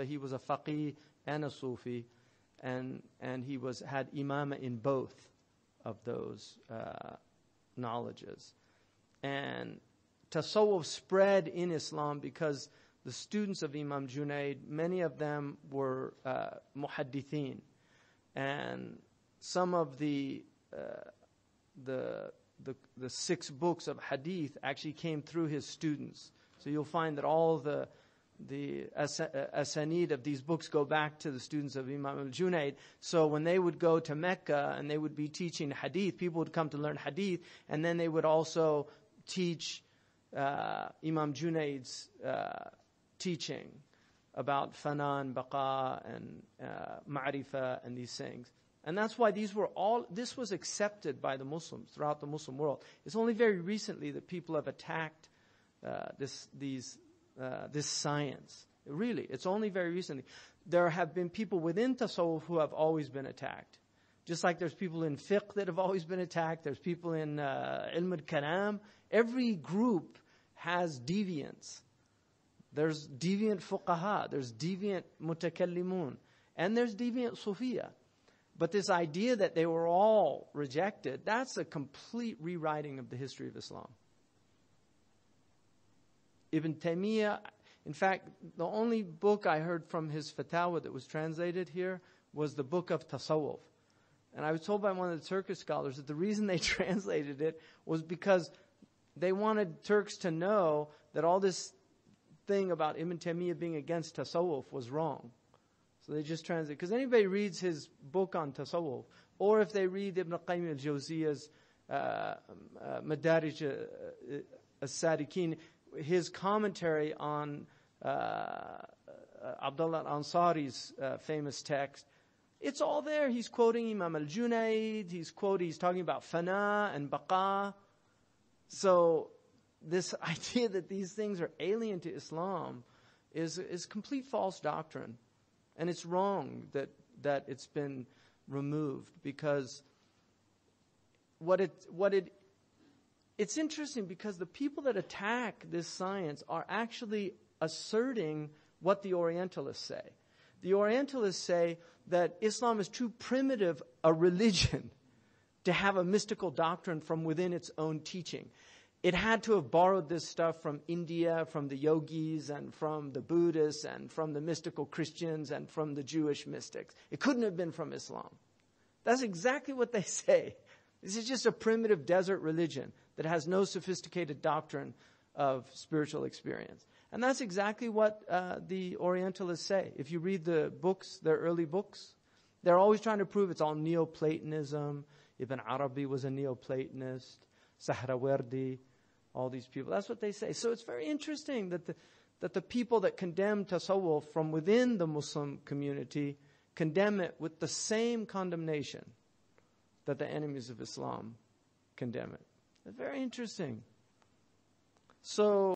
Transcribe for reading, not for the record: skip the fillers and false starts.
he was a faqih and a Sufi, and he had imama in both of those knowledges. And tasawwuf spread in Islam because the students of Imam Junaid, many of them were muhaddithin, and some of the 6 books of hadith actually came through his students. So you'll find that all the asanid of these books go back to the students of Imam al-Junaid. So when they would go to Mecca and they would be teaching hadith, people would come to learn hadith, and then they would also teach Imam Junaid's teaching about fana and baqa and ma'rifah and these things. And that's why this was accepted by the Muslims throughout the Muslim world. It's only very recently that people have attacked this science. Really, it's only very recently. There have been people within tasawwuf who have always been attacked. Just like there's people in fiqh that have always been attacked. There's people in ilm al-kalam. Every group has deviants. There's deviant fuqaha. There's deviant mutakallimun. And there's deviant Sufiya. But this idea that they were all rejected, that's a complete rewriting of the history of Islam. Ibn Taymiyyah, in fact, the only book I heard from his fatwa that was translated here was the book of Tasawwuf. And I was told by one of the Turkish scholars that the reason they translated it was because they wanted Turks to know that all this thing about Ibn Taymiyyah being against Tasawwuf was wrong. So they just translate. Because anybody reads his book on Tasawwuf, or if they read Ibn Qayyim al-Jawziyah's Madarij al-Sadiqin, his commentary on Abdullah al-Ansari's famous text, it's all there. He's quoting Imam al-Junaid, he's talking about fana and baqa. So this idea that these things are alien to Islam is complete false doctrine. And it's wrong that it's been removed, because it's interesting because the people that attack this science are actually asserting what the Orientalists say. The Orientalists say that Islam is too primitive a religion to have a mystical doctrine from within its own teaching. It had to have borrowed this stuff from India, from the yogis, and from the Buddhists, and from the mystical Christians, and from the Jewish mystics. It couldn't have been from Islam. That's exactly what they say. This is just a primitive desert religion that has no sophisticated doctrine of spiritual experience. And that's exactly what the Orientalists say. If you read the books, their early books, they're always trying to prove it's all Neoplatonism. Ibn Arabi was a Neoplatonist. Sahrawardi, all these people. That's what they say. So it's very interesting that the people that condemn tasawwuf from within the Muslim community condemn it with the same condemnation that the enemies of Islam condemn it. It's very interesting. So